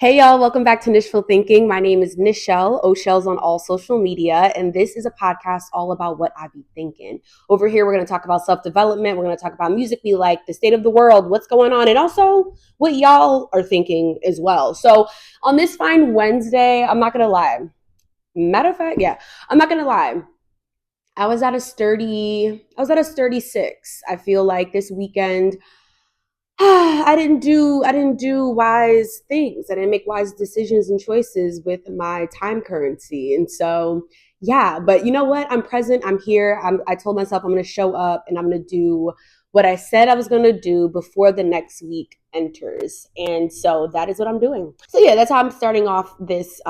Hey y'all, welcome back to Nichful Thinking. My name is Nichelle, Ohshells on all social media, and this is a podcast all about what I be thinking. Over here, we're going to talk about self-development, we're going to talk about music we like, the state of the world, what's going on, and also what y'all are thinking as well. So on this fine Wednesday, I'm not going to lie. Matter of fact, yeah, I'm not going to lie. I was at a sturdy 6. I feel like this weekend I didn't do wise things. I didn't make wise decisions and choices with my time currency. And so yeah, but you know what? I'm present. I'm here. I told myself I'm going to show up and I'm going to do what I said I was going to do before the next week enters. And so that is what I'm doing. So yeah, that's how I'm starting off this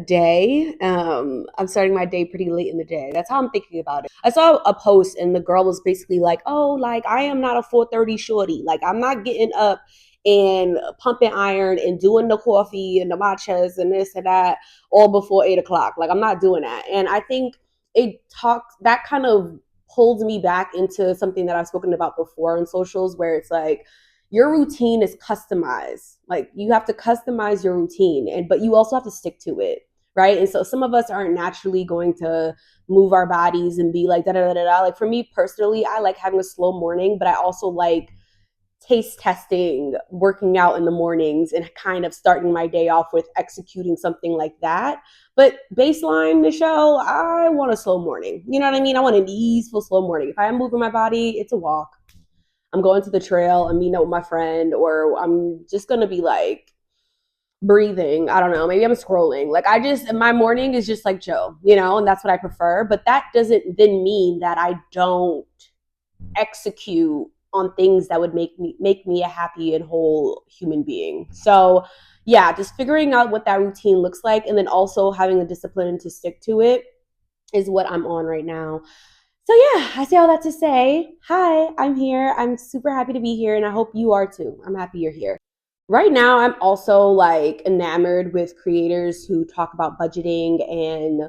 day. I'm starting my day pretty late in the day. That's how I'm thinking about it. I saw a post and the girl was basically like, "Oh, like I am not a 4:30 shorty. Like I'm not getting up and pumping iron and doing the coffee and the matchas and this and that all before 8 o'clock. Like I'm not doing that." And I think it talks that kind of pulls me back into something that I've spoken about before on socials, where it's like your routine is customized. Like you have to customize your routine, and but you also have to stick to it, right? And so some of us aren't naturally going to move our bodies and be like da da da da da. Like for me personally, I like having a slow morning, but I also like taste testing, working out in the mornings, and kind of starting my day off with executing something like that. But baseline, Nichelle, I want a slow morning. You know what I mean? I want an easeful slow morning. If I am moving my body, it's a walk. I'm going to the trail, I'm meeting up with my friend, or I'm just gonna be like breathing. I don't know. Maybe I'm scrolling. Like my morning is just like Joe, and that's what I prefer. But that doesn't then mean that I don't execute on things that would make me a happy and whole human being. So yeah, just figuring out what that routine looks like, and then also having the discipline to stick to it is what I'm on right now. So yeah, I say all that to say, hi, I'm here. I'm super happy to be here, and I hope you are too. I'm happy you're here. Right now, I'm also like enamored with creators who talk about budgeting and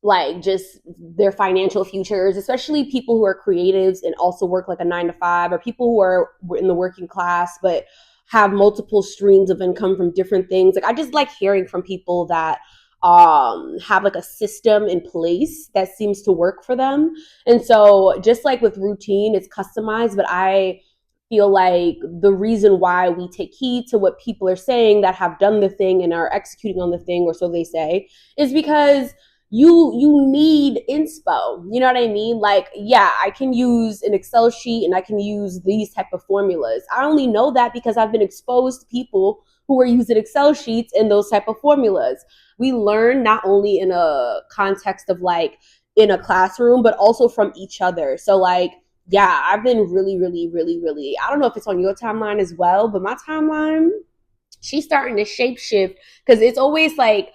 like just their financial futures, especially people who are creatives and also work like a 9 to 5, or people who are in the working class but have multiple streams of income from different things. Like I just like hearing from people that have like a system in place that seems to work for them. And so just like with routine, it's customized, but I feel like the reason why we take heed to what people are saying that have done the thing and are executing on the thing, or so they say, is because you need inspo. You know what I mean? Like, yeah, I can use an Excel sheet and I can use these type of formulas. I only know that because I've been exposed to people who are using Excel sheets and those type of formulas. We learn not only in a context of like in a classroom, but also from each other. So like, yeah, I've been really, really, really, really, I don't know if it's on your timeline as well, but my timeline, she's starting to shape shift, because it's always like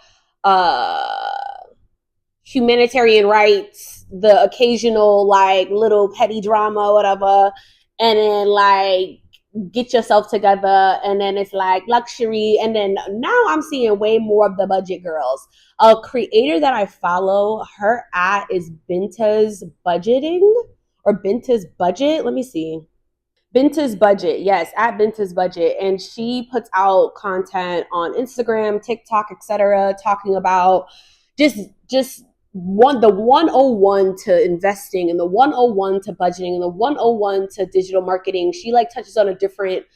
humanitarian rights, the occasional like little petty drama, whatever, and then like get yourself together, and then it's like luxury, and then now I'm seeing way more of the budget girls. A creator that I follow, her at is Binta's Budgeting, or Binta's Budget. Let me see. Binta's Budget, yes, at Binta's Budget, and she puts out content on Instagram, TikTok, etc., talking about just just the 101 to investing, and the 101 to budgeting, and the 101 to digital marketing. She like touches on different.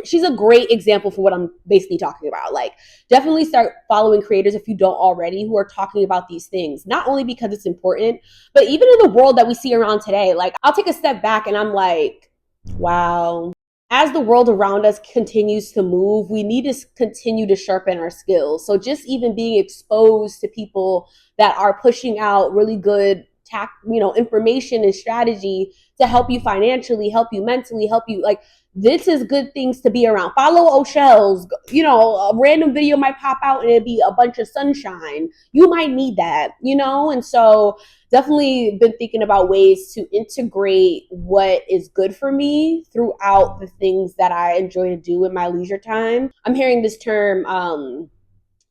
She's a great example for what I'm basically talking about. Like, definitely start following creators if you don't already, who are talking about these things, not only because it's important, but even in the world that we see around today. Like, I'll take a step back and I'm like, wow. As the world around us continues to move, we need to continue to sharpen our skills. So just even being exposed to people that are pushing out really good information and strategy to help you financially, help you mentally, help you, like, this is good things to be around. Follow Ohshells. A random video might pop out and it'd be a bunch of sunshine. You might need that, and so definitely been thinking about ways to integrate what is good for me throughout the things that I enjoy to do in my leisure time. I'm hearing this term,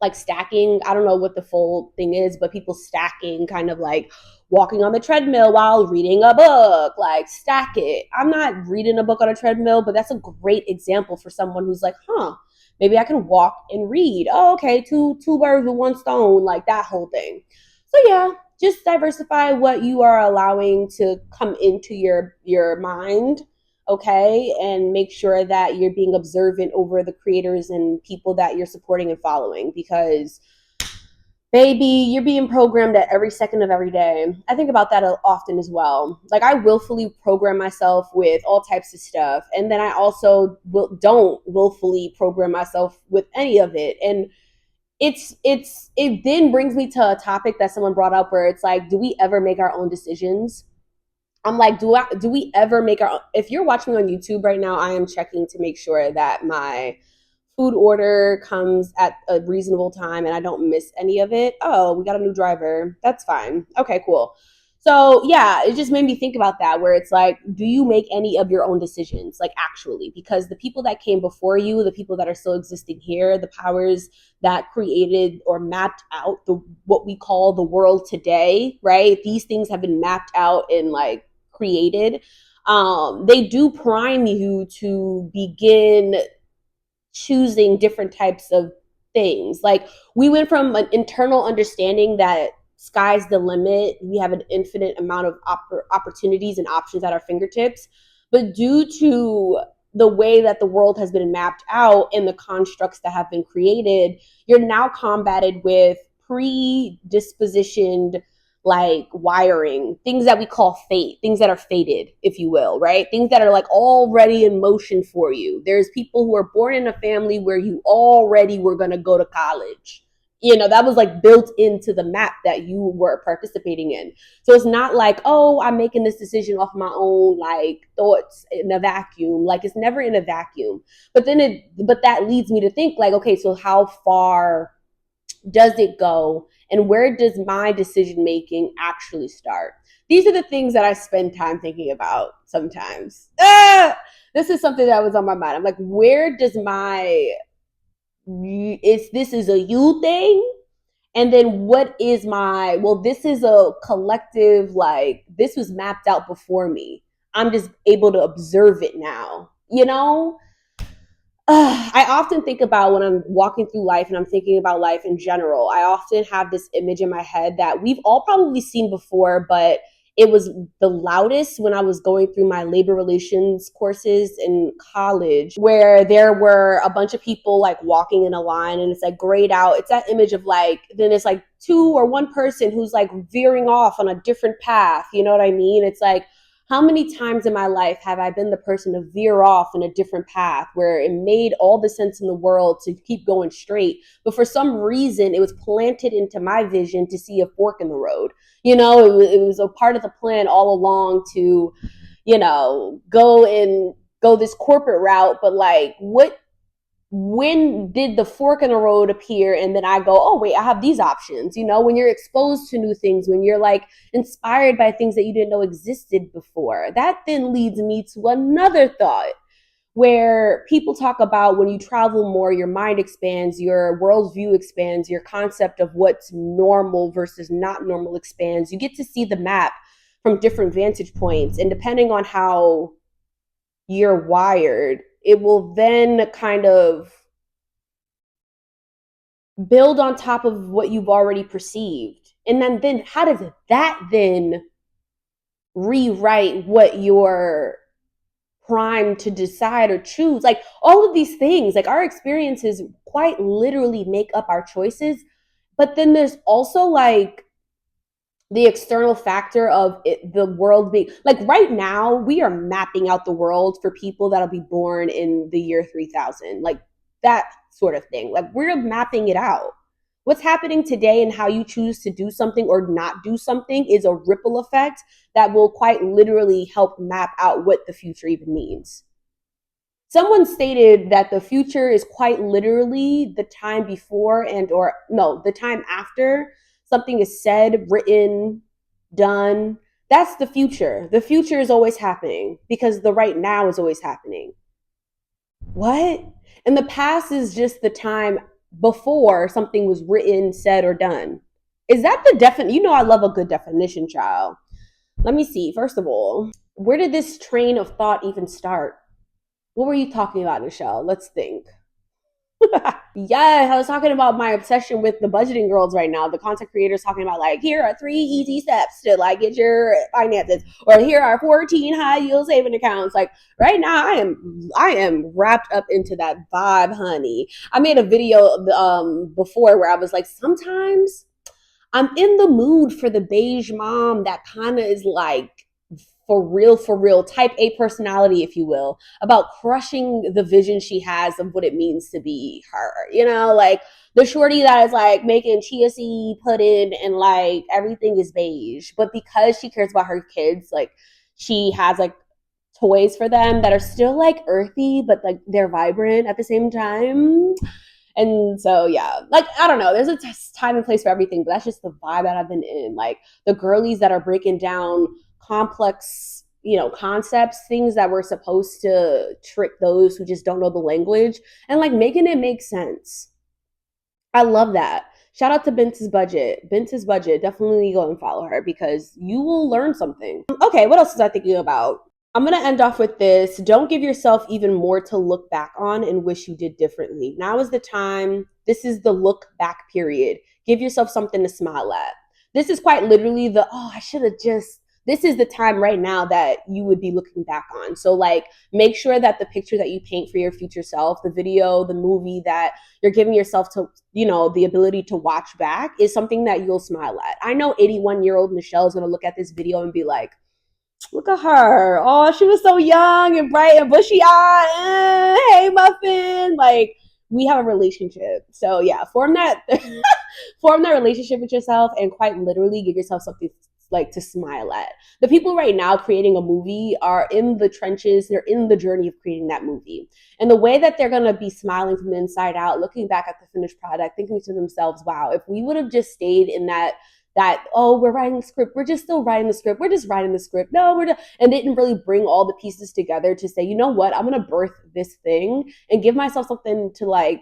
like stacking. I don't know what the full thing is, but people stacking, kind of like walking on the treadmill while reading a book, like stack it. I'm not reading a book on a treadmill, but that's a great example for someone who's like, Maybe I can walk and read. Oh, okay, two birds with one stone, like that whole thing. So yeah, just diversify what you are allowing to come into your mind, okay, and make sure that you're being observant over the creators and people that you're supporting and following, because baby, you're being programmed at every second of every day. I think about that often as well. Like I willfully program myself with all types of stuff, and then I also don't willfully program myself with any of it. And it then brings me to a topic that someone brought up where it's like, do we ever make our own decisions? I'm like, do we ever make our own? If you're watching me on YouTube right now, I am checking to make sure that my food order comes at a reasonable time and I don't miss any of it. Oh, we got a new driver. That's fine. Okay, cool. So, yeah, it just made me think about that, where it's like, do you make any of your own decisions? Like, actually, because the people that came before you, the people that are still existing here, the powers that created or mapped out the what we call the world today, right? These things have been mapped out and like created. They do prime you to begin choosing different types of things. Like we went from an internal understanding that sky's the limit, we have an infinite amount of opportunities and options at our fingertips, but due to the way that the world has been mapped out and the constructs that have been created, you're now combated with predispositioned like wiring, things that we call fate, things that are fated, if you will, right? Things that are like already in motion for you. There's people who are born in a family where you already were going to go to college. You know, that was like built into the map that you were participating in. So it's not like, oh, I'm making this decision off my own like thoughts in a vacuum. Like it's never in a vacuum. But that leads me to think like, okay, so how far does it go, and where does my decision making actually start? These are the things that I spend time thinking about sometimes. This is something that was on my mind. I'm like, where does my is this is a you thing, and then what is my, well, this is a collective, like this was mapped out before me, I'm just able to observe it now, you know. I often think about when I'm walking through life and I'm thinking about life in general, I often have this image in my head that we've all probably seen before, but it was the loudest when I was going through my labor relations courses in college, where there were a bunch of people like walking in a line and it's like grayed out. It's that image of like, then it's like two or one person who's like veering off on a different path. You know what I mean? It's like, how many times in my life have I been the person to veer off in a different path where it made all the sense in the world to keep going straight, but for some reason it was planted into my vision to see a fork in the road? You know, it was a part of the plan all along to, you know, go this corporate route, but like what, when did the fork in the road appear, and then I go, oh wait, I have these options? You know, when you're exposed to new things, when you're like inspired by things that you didn't know existed before, that then leads me to another thought, where people talk about when you travel more, your mind expands, your worldview expands, your concept of what's normal versus not normal expands. You get to see the map from different vantage points, and depending on how you're wired, it will then kind of build on top of what you've already perceived. And then how does that then rewrite what you're primed to decide or choose? Like all of these things, like our experiences quite literally make up our choices. But then there's also like the external factor of it, the world being like, right now we are mapping out the world for people that'll be born in the year 3000, like that sort of thing. Like we're mapping it out. What's happening today and how you choose to do something or not do something is a ripple effect that will quite literally help map out what the future even means. Someone stated that the future is quite literally the time before and or no, the time after something is said, written, done. That's the future. The future is always happening because the right now is always happening. What? And the past is just the time before something was written, said, or done. Is that the definition? You know, I love a good definition, child. Let me see. First of all, where did this train of thought even start? What were you talking about, Nichelle? Let's think. Yeah, I was talking about my obsession with the budgeting girls right now. The content creators talking about like, here are 3 easy steps to like get your finances, or here are 14 high yield saving accounts. Like right now, I am wrapped up into that vibe, honey. I made a video before where I was like, sometimes I'm in the mood for the beige mom that kind of is like for real, type A personality, if you will, about crushing the vision she has of what it means to be her. Like the shorty that is like making chia seed pudding and like everything is beige. But because she cares about her kids, like she has like toys for them that are still like earthy, but like they're vibrant at the same time. And so, yeah, like, I don't know. There's a time and place for everything, but that's just the vibe that I've been in. Like, the girlies that are breaking down complex, concepts, things that were supposed to trick those who just don't know the language, and like making it make sense. I love that. Shout out to Bintz's Budget. Bintz's Budget. Definitely go and follow her because you will learn something. Okay, what else was I thinking about? I'm going to end off with this. Don't give yourself even more to look back on and wish you did differently. Now is the time. This is the look back period. Give yourself something to smile at. This is quite literally I should have just, this is the time right now that you would be looking back on. So, like, make sure that the picture that you paint for your future self, the video, the movie that you're giving yourself to, the ability to watch back is something that you'll smile at. I know 81-year-old Nichelle is going to look at this video and be like, look at her. Oh, she was so young and bright and bushy eyed. Hey, muffin. Like, we have a relationship. So yeah, form that form that relationship with yourself and quite literally give yourself something like to smile at. The people right now creating a movie are in the trenches. They're in the journey of creating that movie. And the way that they're going to be smiling from the inside out, looking back at the finished product, thinking to themselves, wow, if we would have just stayed in that, oh, we're writing the script, we're just still writing the script, we're just writing the script, no, we're just, and didn't really bring all the pieces together to say, you know what, I'm gonna birth this thing and give myself something to like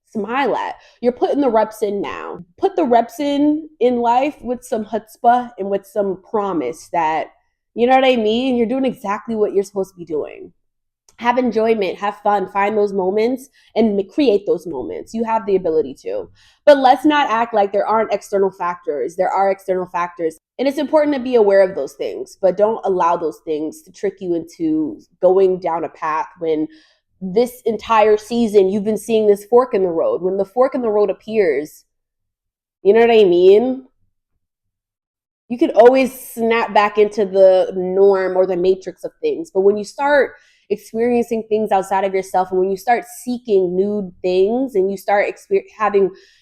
smile at. You're putting the reps in now. Put the reps in life with some chutzpah and with some promise that, you know what I mean, you're doing exactly what you're supposed to be doing. Have enjoyment, have fun, find those moments and create those moments. You have the ability to. But let's not act like there aren't external factors. There are external factors. And it's important to be aware of those things, but don't allow those things to trick you into going down a path when this entire season you've been seeing this fork in the road. When the fork in the road appears, you know what I mean? You could always snap back into the norm or the matrix of things. But when you start experiencing things outside of yourself, and when you start seeking new things, and you start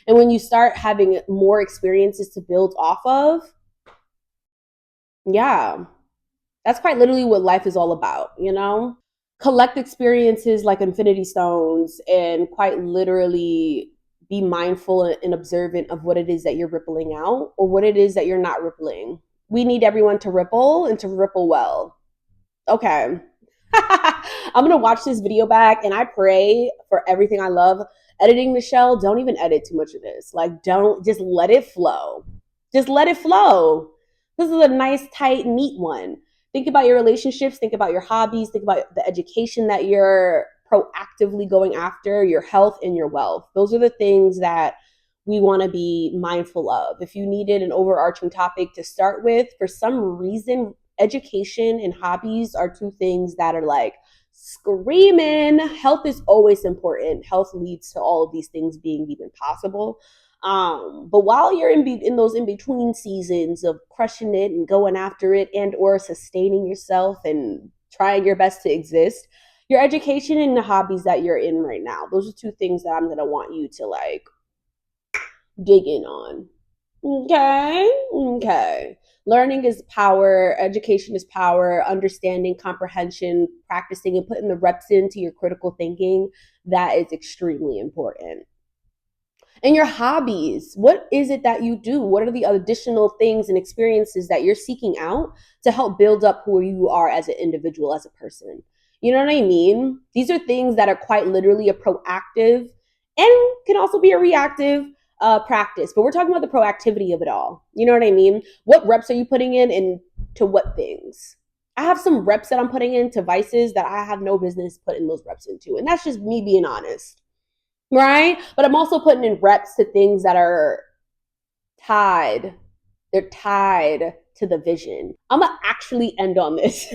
when you start having more experiences to build off of, yeah, that's quite literally what life is all about. Collect experiences like infinity stones and quite literally be mindful and observant of what it is that you're rippling out or what it is that you're not rippling. We need everyone to ripple and to ripple well. Okay. I'm gonna watch this video back and I pray for everything I love. Editing, Michelle, don't even edit too much of this. Like, don't, just let it flow. Just let it flow. This is a nice, tight, neat one. Think about your relationships, think about your hobbies, think about the education that you're proactively going after, your health and your wealth. Those are the things that we want to be mindful of. If you needed an overarching topic to start with, for some reason, education and hobbies are two things that are like screaming. Health is always important. Health leads to all of these things being even possible. But while you're in those in between seasons of crushing it and going after it and or sustaining yourself and trying your best to exist, your education and the hobbies that you're in right now, those are two things that I'm gonna want you to like dig in on. Okay. Okay. Learning is power. Education is power. Understanding, comprehension, practicing, and putting the reps into your critical thinking, that is extremely important. And your hobbies, what is it that you do? What are the additional things and experiences that you're seeking out to help build up who you are as an individual, as a person? You know what I mean? These are things that are quite literally a proactive and can also be a reactive practice. But we're talking about the proactivity of it all. You know what I mean? What reps are you putting in and to what things? I have some reps that I'm putting into vices that I have no business putting those reps into. And that's just me being honest. right? But I'm also putting in reps to things that are tied. They're tied to the vision. I'm gonna actually end on this.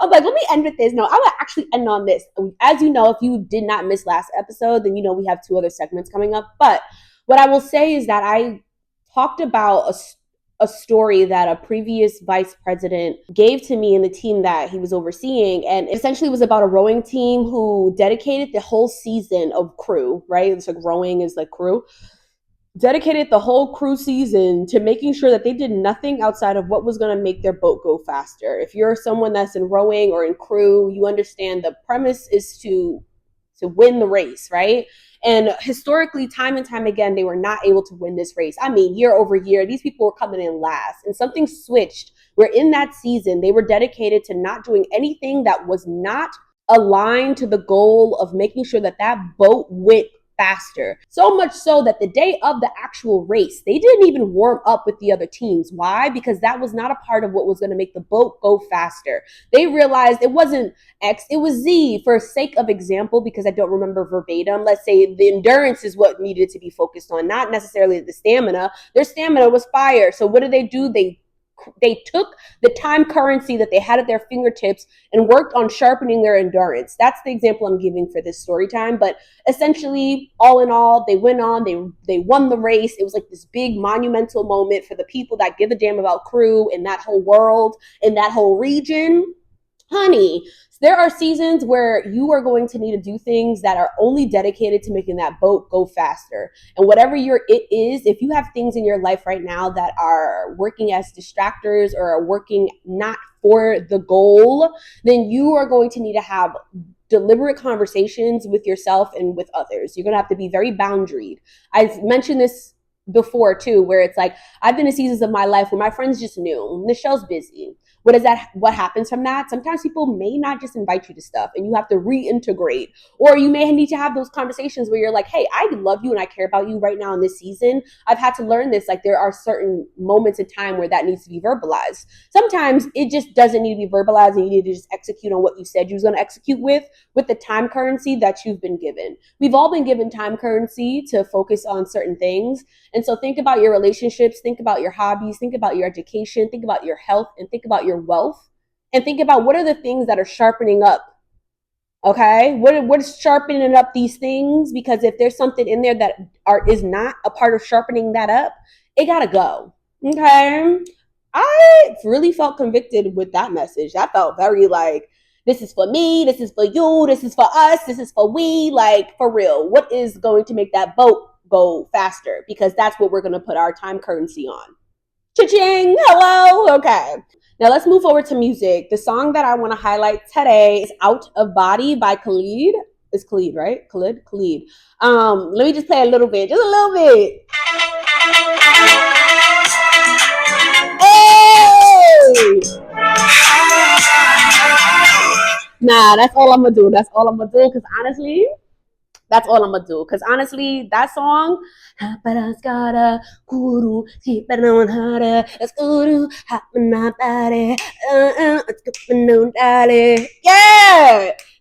I'm like, let me end with this. No, I'm gonna actually end on this. As you know, if you did not miss last episode, then you know we have 2 other segments coming up. But what I will say is that I talked about a story that a previous vice president gave to me and the team that he was overseeing. And it essentially was about a rowing team who dedicated the whole season of crew, right? It's like rowing is like crew, dedicated the whole crew season to making sure that they did nothing outside of what was going to make their boat go faster. If you're someone that's in rowing or in crew, you understand the premise is to win the race, right? And historically, time and time again, they were not able to win this race. I mean, year over year, these people were coming in last, and something switched where in that season, they were dedicated to not doing anything that was not aligned to the goal of making sure that that boat went faster. So much so that the day of the actual race, they didn't even warm up with the other teams. Why? Because that was not a part of what was going to make the boat go faster. They realized it wasn't X, it was Z. For sake of example, because I don't remember verbatim, let's say the endurance is what needed to be focused on, not necessarily the stamina. Their stamina was fire. So what do? They took the time currency that they had at their fingertips and worked on sharpening their endurance. That's the example I'm giving for this story time. But essentially, all in all, they went on, they won the race. It was like this big monumental moment for the people that give a damn about crew in that whole world, in that whole region. Honey, there are seasons where you are going to need to do things that are only dedicated to making that boat go faster. And whatever it is, if you have things in your life right now that are working as distractors or are working not for the goal, then you are going to need to have deliberate conversations with yourself and with others. You're going to have to be very boundaried. I've mentioned this before too, where it's like, I've been in seasons of my life where my friends just knew Nichelle's busy. What happens from that? Sometimes people may not just invite you to stuff and you have to reintegrate, or you may need to have those conversations where you're like, hey, I love you and I care about you right now in this season. I've had to learn this. Like, there are certain moments in time where that needs to be verbalized. Sometimes it just doesn't need to be verbalized and you need to just execute on what you said you was going to execute with the time currency that you've been given. We've all been given time currency to focus on certain things. And so think about your relationships, think about your hobbies, think about your education, think about your health, and think about your wealth. And think about what are the things that are sharpening up. Okay? What is sharpening up these things? Because if there's something in there that is not a part of sharpening that up, it gotta go. Okay? I really felt convicted with that message. That felt very like, this is for me, this is for you, this is for us, this is for we, like, for real. What is going to make that boat go faster? Because that's what we're going to put our time currency on. Cha-ching! Hello! Okay. Now let's move over to music. The song that I want to highlight today is Out of Body by Khalid. It's Khalid, right? Khalid? Khalid. Let me just play a little bit. Just a little bit. Hey! Nah, that's all I'm gonna do. That's all I'm gonna do. Because honestly, that's all I'm gonna do. Because honestly, that song, yeah.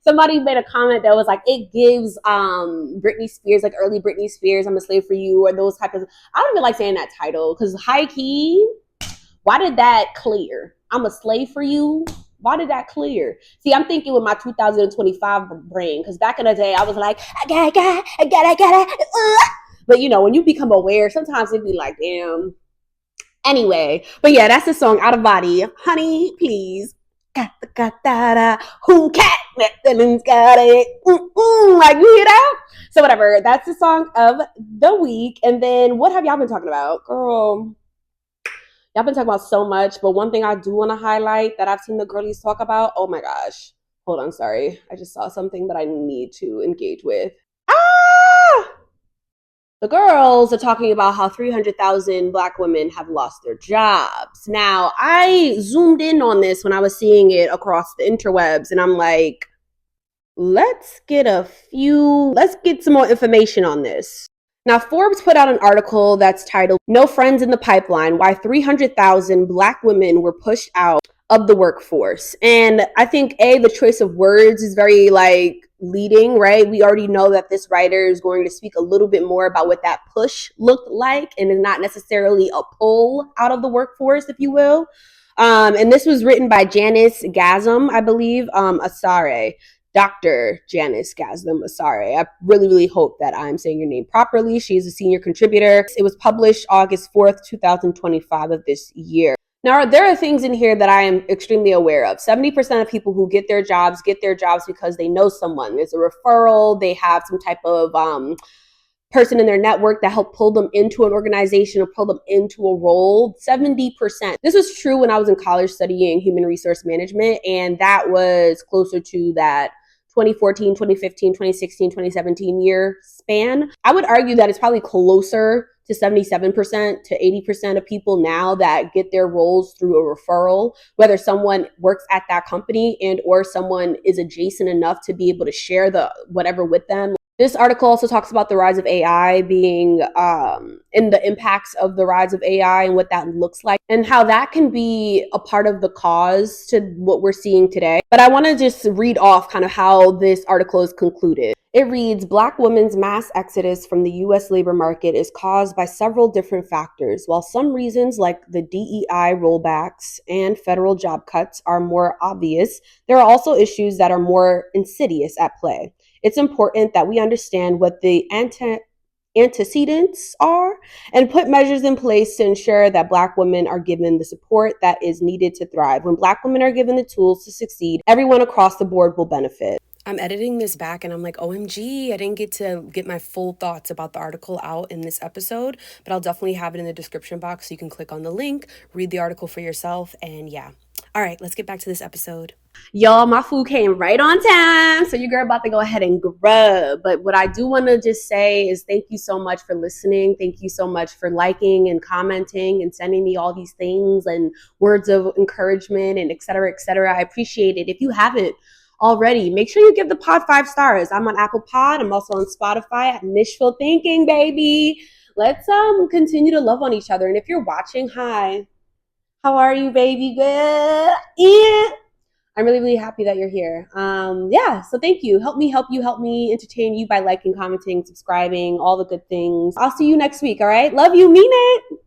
Somebody made a comment that was like, it gives Britney Spears, like early Britney Spears, I'm a slave for you, or those types of. I don't even like saying that title because high key, why did that clear? I'm a slave for you. Why did that clear? See, I'm thinking with my 2025 brain, because back in the day, I was like, I got it. But you know, when you become aware, sometimes it'd be like, damn. Anyway, but yeah, that's the song Out of Body. Honey, please. Who cat got it? Like, you hear that? So whatever, that's the song of the week. And then what have y'all been talking about? Girl, y'all been talking about so much, but one thing I do want to highlight that I've seen the girlies talk about, oh my gosh. Hold on, sorry. I just saw something that I need to engage with. The girls are talking about how 300,000 Black women have lost their jobs. Now, I zoomed in on this when I was seeing it across the interwebs, and I'm like, let's get some more information on this. Now, Forbes put out an article that's titled, No Friends in the Pipeline, Why 300,000 Black Women Were Pushed Out of the workforce. And I think the choice of words is very like leading, right? We already know that this writer is going to speak a little bit more about what that push looked like and is not necessarily a pull out of the workforce, if you will. And this was written by Janice Gasm, I believe, Asare. Dr. Janice Gaslam Asare. I really, really hope that I'm saying your name properly. She is a senior contributor. It was published August 4th, 2025 of this year. Now, there are things in here that I am extremely aware of. 70% of people who get their jobs because they know someone. There's a referral. They have some type of person in their network that helped pull them into an organization or pull them into a role. 70%. This was true when I was in college studying human resource management, and that was closer to that 2014, 2015, 2016, 2017 year span. I would argue that it's probably closer to 77% to 80% of people now that get their roles through a referral, whether someone works at that company and or someone is adjacent enough to be able to share the whatever with them. This article also talks about the rise of AI being and the impacts of the rise of AI and what that looks like and how that can be a part of the cause to what we're seeing today. But I want to just read off kind of how this article is concluded. It reads, Black women's mass exodus from the U.S. labor market is caused by several different factors. While some reasons like the DEI rollbacks and federal job cuts are more obvious, there are also issues that are more insidious at play. It's important that we understand what the antecedents are and put measures in place to ensure that Black women are given the support that is needed to thrive. When Black women are given the tools to succeed, everyone across the board will benefit. I'm editing this back and I'm like, OMG, I didn't get to get my full thoughts about the article out in this episode, but I'll definitely have it in the description box so you can click on the link, read the article for yourself, and yeah. All right, let's get back to this episode. Y'all, my food came right on time, so your girl about to go ahead and grub. But what I do want to just say is thank you so much for listening. Thank you so much for liking and commenting and sending me all these things and words of encouragement and et cetera, et cetera. I appreciate it. If you haven't already, make sure you give the pod 5 stars. I'm on Apple Pod. I'm also on Spotify at Nichful Thinking, baby. Let's continue to love on each other. And if you're watching, hi. How are you, baby girl? Yeah. I'm really, really happy that you're here. Yeah, so thank you. Help me entertain you by liking, commenting, subscribing, all the good things. I'll see you next week, all right? Love you, mean it.